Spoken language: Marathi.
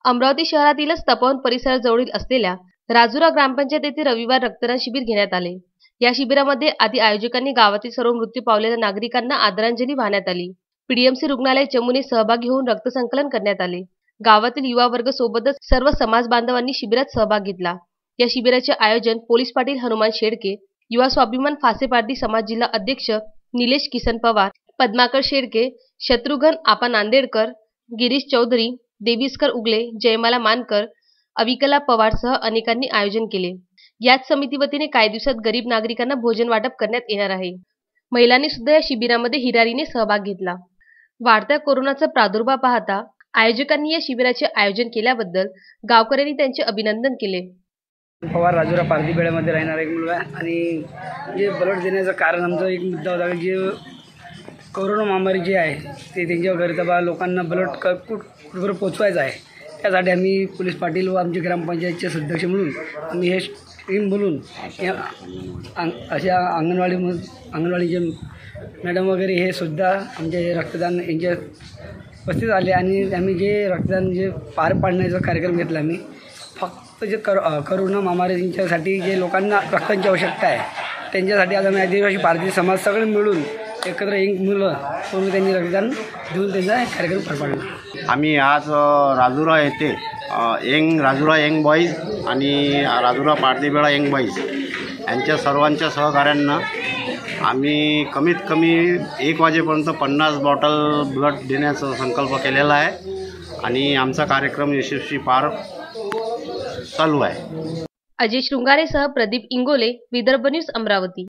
अमरावती शहरातीलच तपोवन परिसराजवळील असलेल्या राजुरा ग्रामपंचायत येथे रविवार रक्तदान शिबिर घेण्यात आले। या शिबिरामध्ये आधी आयोजकांनी गावातील सर्व मृत्यू पावलेल्या नागरिकांना आदरांजली वाहण्यात आली। पीडीएमसी रुग्णालय चमूने सहभागी होऊन रक्त संकलन करण्यात आले। गावातील युवा वर्ग सोबतच सर्व समाज बांधवांनी शिबिरात सहभाग घेतला। या शिबिराचे आयोजन पोलीस पाटील हनुमान शेडके, युवा स्वाभिमान फासेपारधी समाज जिल्हा अध्यक्ष निलेश किसन पवार, पद्माकर शेडके, शत्रुघ्न आपा नांदेडकर, गिरीश चौधरी, देविस्कर उगले, जयमाला मानकर, अविकला पवारसह अनेकांनी आयोजन केले। याच समिती वतीने काही दिवसात गरीब नागरिकांना भोजन वाटप करण्यात येणार आहे। महिलांनी सुद्धा या शिबिरामध्ये हिरारीने सहभाग घेतला। वाढत्या कोरोनाचा प्रादुर्भाव पाहता आयोजकांनी या शिबिराचे आयोजन केल्याबद्दल गावकऱ्यांनी त्यांचे अभिनंदन केले। पवार राजुरा पारधी बेळ्यामध्ये राहणारा एक मुलगा आणि जे ब्लड देण्याचं कारण आमचा एक मुद्दा होता की जे कोरोना महामारी जी आहे ते त्यांच्या गरजा लोकांना ब्लड कुठपर्यंत पोचवायचं आहे। त्यासाठी आम्ही पोलीस पाटील व आमचे ग्रामपंचायतचे सदस्य म्हणून आम्ही हे टीम बोलून अशा अंगणवाडीचे मॅडम वगैरे हे सुद्धा आमचे रक्तदान यांच्या उपस्थित आले आणि आम्ही जे रक्तदान जे पार पाडण्याचा कार्यक्रम घेतला। आम्ही फक्त जे कोरोना महामारीसाठी जे लोकांना रक्तांची आवश्यकता आहे त्यांच्यासाठी आज आम्ही आदिवासी पारधी समाज सगळे मिळून एकत्र एक मुलं करून त्यांनी रक्तदान देऊन त्यांचा कार्यक्रम पार पाडला। आम्ही आज राजुरा येथे राजुरा यंग बॉईज आणि राजुरा पारधीबेळा यंग बॉईज यांच्या सर्वांच्या सहकार्यानं आम्ही कमीत कमी 1 वाजेपर्यंत 50 बॉटल ब्लड देण्याचा संकल्प केलेला आहे आणि आमचा कार्यक्रम यशस्वी पार चालू आहे। अजय शृंगारेसह प्रदीप इंगोले, विदर्भ न्यूज, अमरावती।